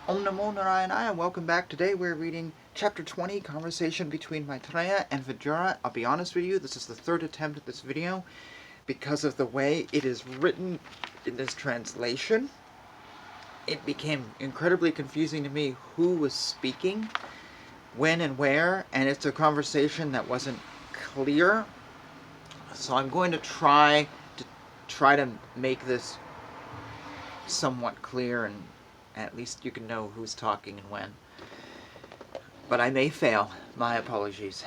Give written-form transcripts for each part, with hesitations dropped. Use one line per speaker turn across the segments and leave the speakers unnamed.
Om Namo Narayana and welcome back. Today we're reading Chapter 20, Conversation between Maitreya and Vijayara. I'll be honest with you, this is the third attempt at this video because of the way it is written in this translation. It became incredibly confusing to me who was speaking, when and where, and it's a conversation that wasn't clear. So I'm going to try to make this somewhat clear, and at least you can know who's talking and when. But I may fail. My apologies.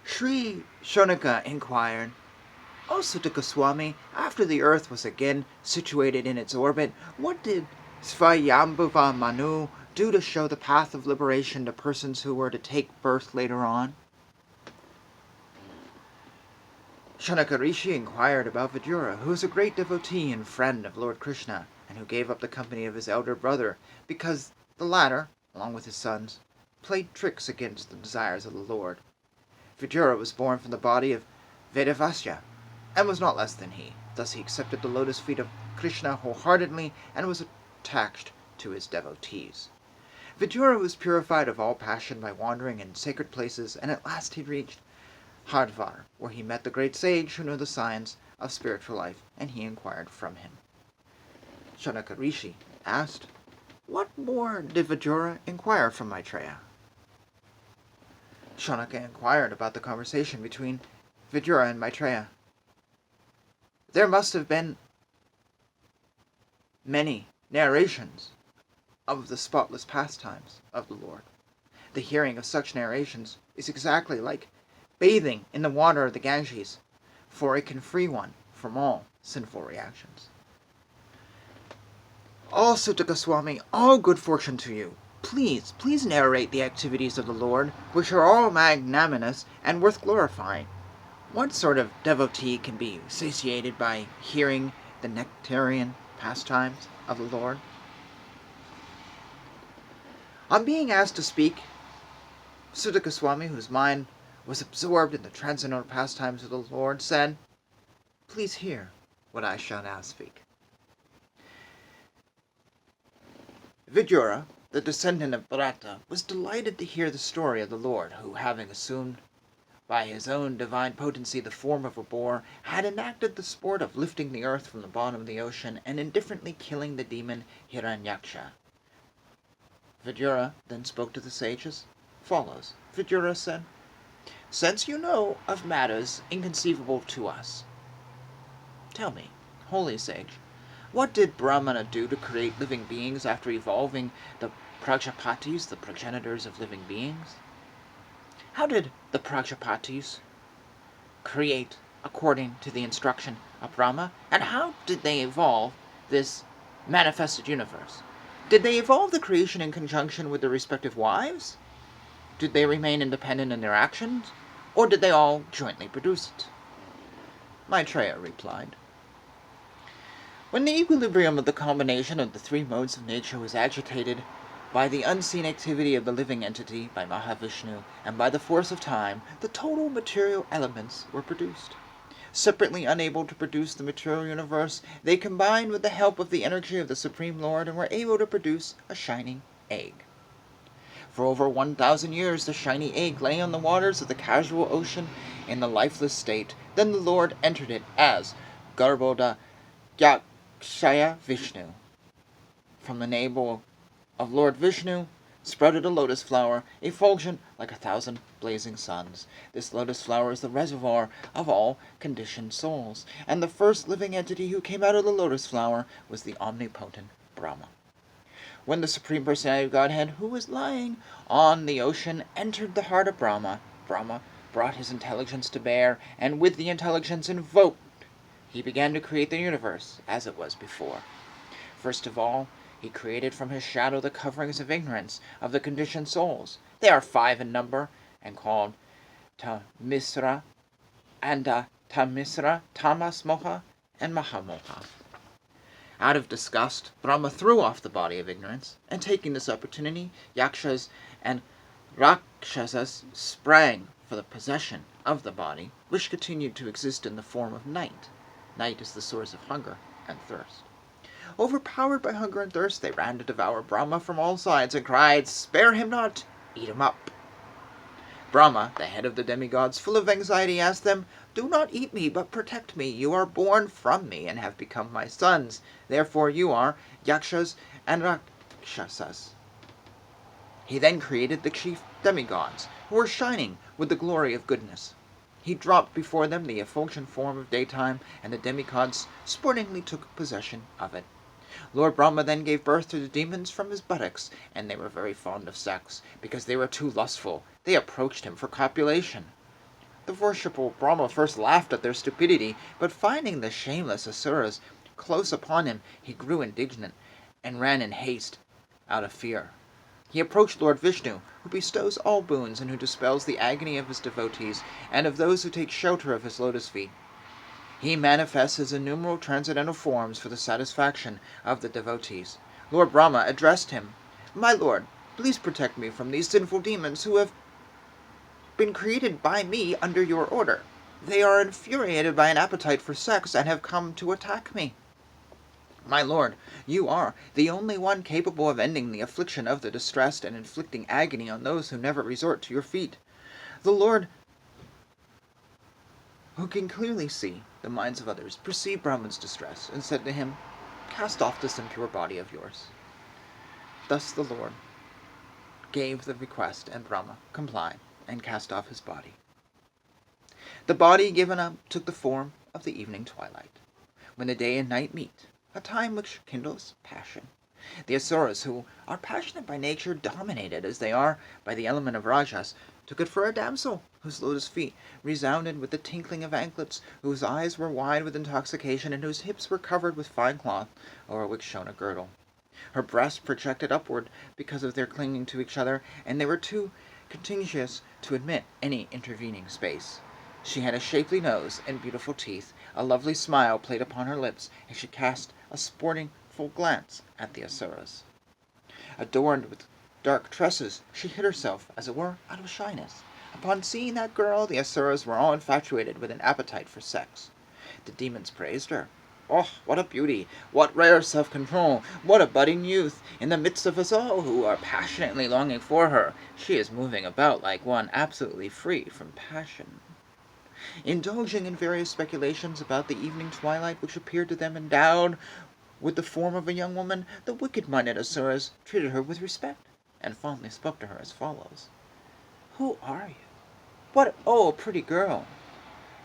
Sri Shonaka inquired, "O Sutta Goswami, after the earth was again situated in its orbit, what did Svayambhuva Manu do to show the path of liberation to persons who were to take birth later on?" Shonaka Rishi inquired about Vijayara, who was a great devotee and friend of Lord Krishna, and who gave up the company of his elder brother because the latter, along with his sons, played tricks against the desires of the Lord. Vijayara was born from the body of Vedavasya, and was not less than he. Thus he accepted the lotus feet of Krishna wholeheartedly, and was attached to his devotees. Vijayara was purified of all passion by wandering in sacred places, and at last he reached Hardwar, where he met the great sage who knew the science of spiritual life, and he inquired from him. Shonaka Rishi asked, "What more did Vijayara inquire from Maitreya?" Shonaka inquired about the conversation between Vijayara and Maitreya. There must have been many narrations of the spotless pastimes of the Lord. The hearing of such narrations is exactly like bathing in the water of the Ganges, for it can free one from all sinful reactions. "All Sutta Goswami, all good fortune to you. Please narrate the activities of the Lord, which are all magnanimous and worth glorifying. What sort of devotee can be satiated by hearing the nectarian pastimes of the Lord?" On being asked to speak, Sutta Goswami, whose mind was absorbed in the transcendental pastimes of the Lord, said, "Please hear what I shall now speak." Vijayara, the descendant of Bharata, was delighted to hear the story of the Lord, who, having assumed by his own divine potency the form of a boar, had enacted the sport of lifting the earth from the bottom of the ocean and indifferently killing the demon Hiranyaksha. Vijayara then spoke to the sages follows. Vijayara said, "Since you know of matters inconceivable to us, tell me, holy sage, what did Brahmana do to create living beings after evolving the Prajapatis, the progenitors of living beings? How did the Prajapatis create according to the instruction of Brahma, and how did they evolve this manifested universe? Did they evolve the creation in conjunction with their respective wives? Did they remain independent in their actions, or did they all jointly produce it?" Maitreya replied, "When the equilibrium of the combination of the three modes of nature was agitated by the unseen activity of the living entity, by Mahavishnu, and by the force of time, the total material elements were produced. Separately unable to produce the material universe, they combined with the help of the energy of the Supreme Lord and were able to produce a shining egg. For over 1,000 years the shiny egg lay on the waters of the casual ocean in the lifeless state. Then the Lord entered it as Garbhoda Yakshaya Vishnu. From the navel of Lord Vishnu sprouted a lotus flower, effulgent like 1,000 blazing suns. This lotus flower is the reservoir of all conditioned souls, and the first living entity who came out of the lotus flower was the omnipotent Brahma. When the Supreme Personality of Godhead, who was lying on the ocean, entered the heart of Brahma, Brahma brought his intelligence to bear, and with the intelligence invoked, he began to create the universe as it was before. First of all, he created from his shadow the coverings of ignorance of the conditioned souls. They are 5 in number, and called Tamisra, Tamisra, Tamas Moha, and Mahamoha. Out of disgust, Brahma threw off the body of ignorance, and taking this opportunity, Yakshas and Rakshasas sprang for the possession of the body, which continued to exist in the form of night. Night is the source of hunger and thirst. Overpowered by hunger and thirst, they ran to devour Brahma from all sides and cried, "Spare him not! Eat him up!" Brahma, the head of the demigods, full of anxiety, asked them, "Do not eat me, but protect me. You are born from me and have become my sons. Therefore you are Yakshas and Rakshasas." He then created the chief demigods, who were shining with the glory of goodness. He dropped before them the effulgent form of daytime, and the demigods sportingly took possession of it. Lord Brahma then gave birth to the demons from his buttocks, and they were very fond of sex. Because they were too lustful, they approached him for copulation. The worshipful Brahma first laughed at their stupidity, but finding the shameless Asuras close upon him, he grew indignant, and ran in haste out of fear. He approached Lord Vishnu, who bestows all boons and who dispels the agony of his devotees and of those who take shelter of his lotus feet. He manifests his innumerable transcendental forms for the satisfaction of the devotees. Lord Brahma addressed him, "My lord, please protect me from these sinful demons who have been created by me under your order. They are infuriated by an appetite for sex and have come to attack me." "My lord, you are the only one capable of ending the affliction of the distressed and inflicting agony on those who never resort to your feet. The Lord, who can clearly see the minds of others, perceived Brahman's distress and said to him, 'Cast off this impure body of yours.' Thus the Lord gave the request, and Brahma complied and cast off his body. The body given up took the form of the evening twilight, when the day and night meet, a time which kindles passion. The Asuras, who are passionate by nature, dominated as they are by the element of Rajas, took it for a damsel, whose lotus feet resounded with the tinkling of anklets, whose eyes were wide with intoxication, and whose hips were covered with fine cloth, over which shone a girdle. Her breasts projected upward because of their clinging to each other, and they were too contiguous to admit any intervening space. She had a shapely nose and beautiful teeth, a lovely smile played upon her lips, and she cast a sportingful glance at the Asuras. Adorned with dark tresses, she hid herself, as it were, out of shyness. Upon seeing that girl, the Asuras were all infatuated with an appetite for sex. The demons praised her. "Oh, what a beauty! What rare self-control! What a budding youth! In the midst of us all, who are passionately longing for her, she is moving about like one absolutely free from passion." Indulging in various speculations about the evening twilight, which appeared to them endowed with the form of a young woman, the wicked-minded Asuras treated her with respect, and fondly spoke to her as follows: "Who are you? What, oh, pretty girl!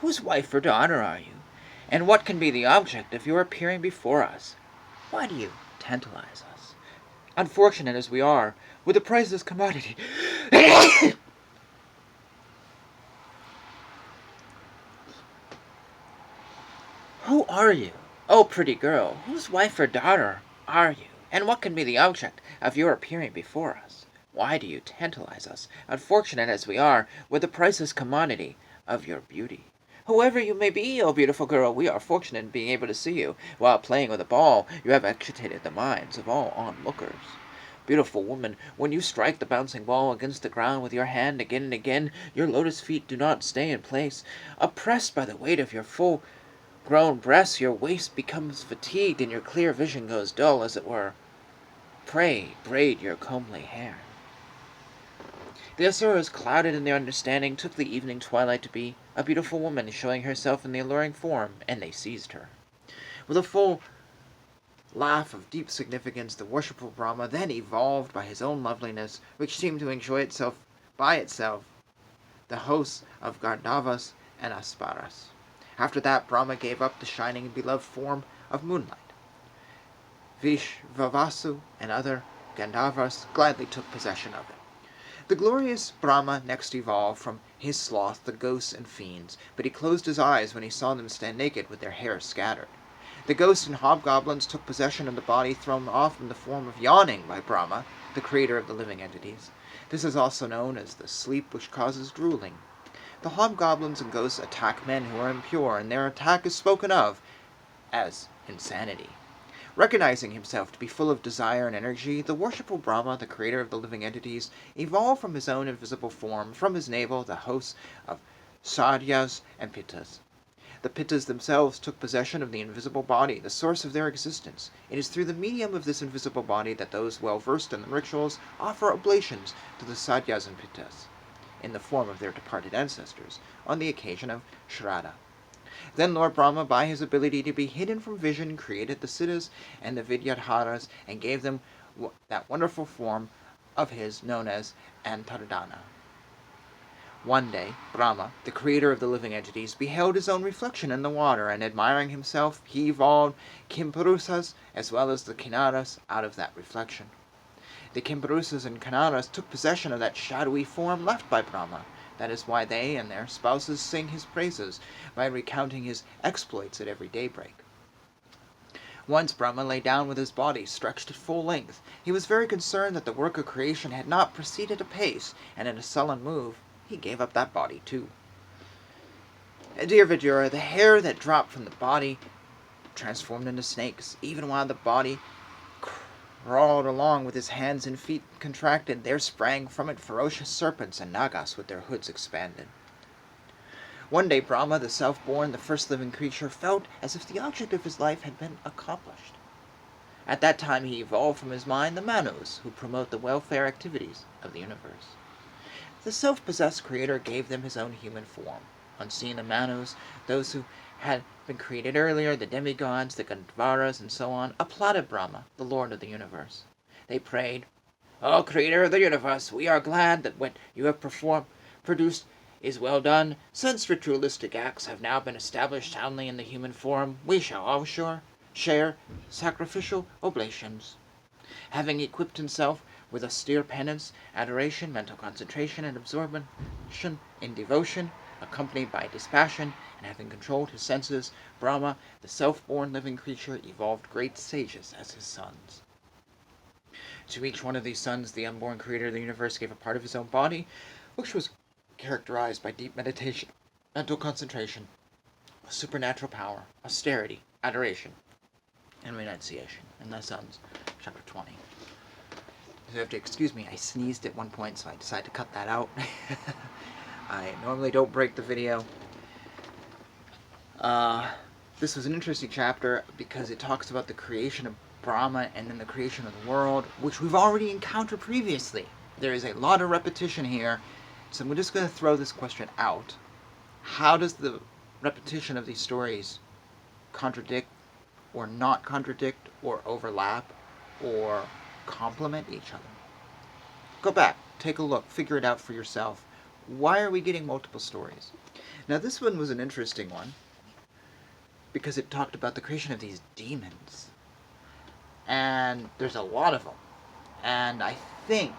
Whose wife or daughter are you? And what can be the object of your appearing before us? Why do you tantalize us? Unfortunate as we are, with the priceless commodity..." "Who are you? Oh, pretty girl, whose wife or daughter are you? And what can be the object of your appearing before us? Why do you tantalize us, unfortunate as we are, with the priceless commodity of your beauty? Whoever you may be, oh beautiful girl, we are fortunate in being able to see you. While playing with a ball, you have agitated the minds of all onlookers. Beautiful woman, when you strike the bouncing ball against the ground with your hand again and again, your lotus feet do not stay in place. Oppressed by the weight of your full-grown breasts, your waist becomes fatigued, and your clear vision goes dull, as it were. Pray braid your comely hair." The Asuras, clouded in their understanding, took the evening twilight to be a beautiful woman showing herself in the alluring form, and they seized her. With a full laugh of deep significance, the worshipful Brahma then evolved by his own loveliness, which seemed to enjoy itself by itself, the hosts of Gandharvas and Apsaras. After that, Brahma gave up the shining and beloved form of moonlight. Vishvavasu and other Gandharvas gladly took possession of it. The glorious Brahma next evolved from his sloth the ghosts and fiends, but he closed his eyes when he saw them stand naked with their hair scattered. The ghosts and hobgoblins took possession of the body thrown off in the form of yawning by Brahma, the creator of the living entities. This is also known as the sleep which causes drooling. The hobgoblins and ghosts attack men who are impure, and their attack is spoken of as insanity. Recognizing himself to be full of desire and energy, the worshipful Brahma, the creator of the living entities, evolved from his own invisible form, from his navel, the hosts of Saryas and Pittas. The Pittas themselves took possession of the invisible body, the source of their existence. It is through the medium of this invisible body that those well versed in the rituals offer oblations to the Satyas and Pittas, in the form of their departed ancestors, on the occasion of Shraddha. Then Lord Brahma, by his ability to be hidden from vision, created the Siddhas and the Vidyadharas and gave them that wonderful form of his known as Antardana. One day, Brahma, the creator of the living entities, beheld his own reflection in the water, and admiring himself, he evolved Kimpurusas as well as the Kinnaras out of that reflection. The Kimpurusas and Kinnaras took possession of that shadowy form left by Brahma. That is why they and their spouses sing his praises by recounting his exploits at every daybreak. Once Brahma lay down with his body stretched at full length. He was very concerned that the work of creation had not proceeded apace, and in a sullen move, he gave up that body too. Dear Vidura, the hair that dropped from the body transformed into snakes. Even while the body crawled along with his hands and feet contracted, there sprang from it ferocious serpents and nagas with their hoods expanded. One day Brahma, the self-born, the first living creature, felt as if the object of his life had been accomplished. At that time he evolved from his mind the Manus, who promote the welfare activities of the universe. The self-possessed creator gave them his own human form. On seeing the Manus, those who had been created earlier, the demigods, the Gandharvas, and so on, applauded Brahma, the Lord of the universe. They prayed, "O Creator of the universe, we are glad that what you have produced is well done. Since ritualistic acts have now been established soundly in the human form, we shall all share sacrificial oblations." Having equipped himself with austere penance, adoration, mental concentration, and absorption in devotion, accompanied by dispassion, and having controlled his senses, Brahma, the self-born living creature, evolved great sages as his sons. To each one of these sons, the unborn creator of the universe gave a part of his own body, which was characterized by deep meditation, mental concentration, supernatural power, austerity, adoration, and renunciation. In the Sons, chapter 20. You have to excuse me, I sneezed at one point, so I decided to cut that out. I normally don't break the video. This was an interesting chapter because it talks about the creation of Brahma and then the creation of the world, which we've already encountered previously. There is a lot of repetition here, so I'm just going to throw this question out. How does the repetition of these stories contradict or not contradict or overlap or complement each other? Go back, take a look, figure it out for yourself. Why are we getting multiple stories? Now this one was an interesting one because it talked about the creation of these demons. And there's a lot of them. And I think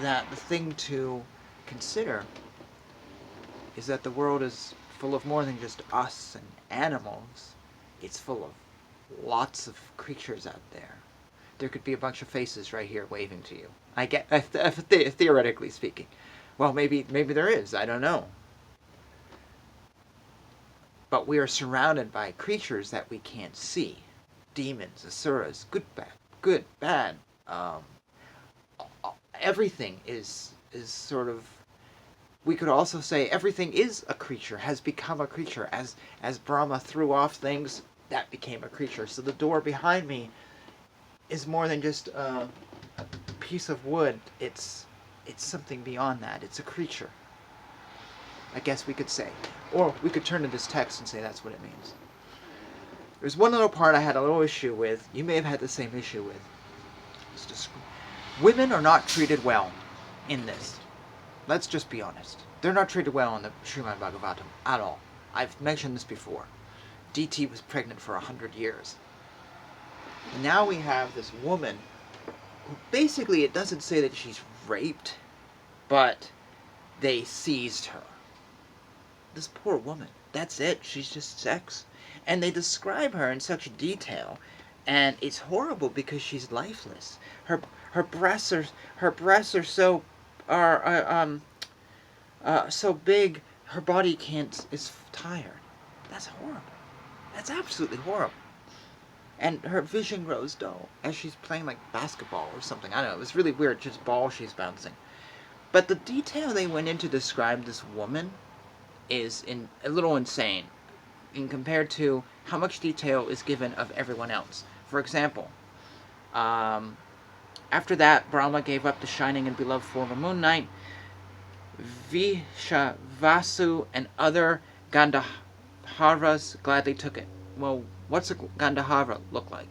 that the thing to consider is that the world is full of more than just us and animals. It's full of lots of creatures out there. There could be a bunch of faces right here waving to you. Theoretically speaking. Well, maybe there is. I don't know. But we are surrounded by creatures that we can't see. Demons, asuras, good, bad. Everything is sort of. We could also say everything is a creature, has become a creature. As Brahma threw off things, that became a creature. So the door behind me is more than just a piece of wood. It's something beyond that. It's a creature, I guess we could say. Or we could turn to this text and say that's what it means. There's one little part I had a little issue with. You may have had the same issue with. Women are not treated well in this. Let's just be honest. They're not treated well in the Srimad Bhagavatam at all. I've mentioned this before. DT was pregnant for 100 years. And now we have this woman who basically, it doesn't say that she's raped, but they seized her. This poor woman. That's it. She's just sex. And they describe her in such detail, and it's horrible because she's lifeless. Her breasts are so so big, her body is tired. That's horrible. That's absolutely horrible. And her vision grows dull as she's playing like basketball or something. I don't know. It was really weird. Just ball she's bouncing. But the detail they went in to describe this woman is a little insane. in compared to how much detail is given of everyone else. For example, after that, Brahma gave up the shining and beloved form of Moon Knight. Vishavasu and other Gandharvas gladly took it. Well, what's a Gandharva look like?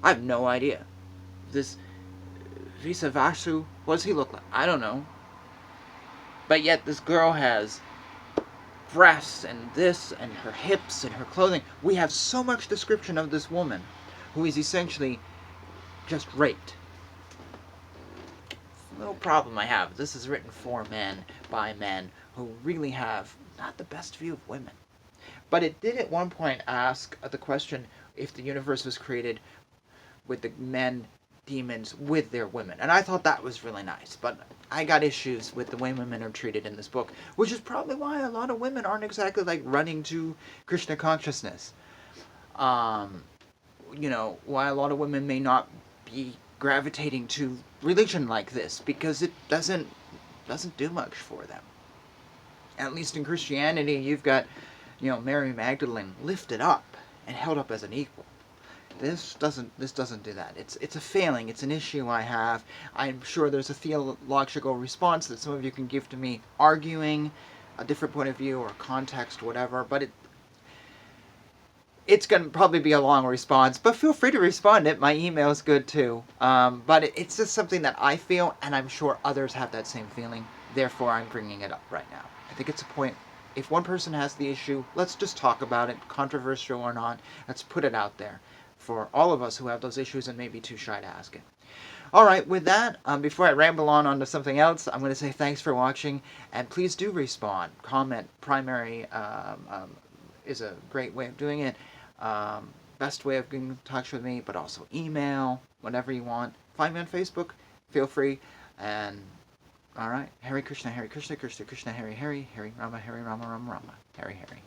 I have no idea. This Vishavasu, what does he look like? I don't know. But yet this girl has breasts and this and her hips and her clothing. We have so much description of this woman who is essentially just raped. Little problem I have. This is written for men by men who really have not the best view of women. But it did at one point ask the question if the universe was created with the men, demons, with their women. And I thought that was really nice. But I got issues with the way women are treated in this book, which is probably why a lot of women aren't exactly like running to Krishna consciousness. Why a lot of women may not be gravitating to religion like this, because it doesn't do much for them. At least in Christianity, you've got, Mary Magdalene lifted up and held up as an equal. This doesn't do that. It's a failing. It's an issue I have. I'm sure there's a theological response that some of you can give to me, arguing a different point of view or context, whatever. But it's going to probably be a long response. But feel free to respond. My email is good too. But it's just something that I feel, and I'm sure others have that same feeling. Therefore, I'm bringing it up right now. I think it's a point. If one person has the issue, let's just talk about it, controversial or not. Let's put it out there for all of us who have those issues and may be too shy to ask it. All right, with that, before I ramble on to something else, I'm going to say thanks for watching, and please do respond. Comment, primary is a great way of doing it. Best way of getting in touch with me, but also email, whatever you want. Find me on Facebook, feel free, and all right, Hare Krishna, Krishna Krishna, Hare Hare, Hare Rama, Rama Rama, Hare Hare.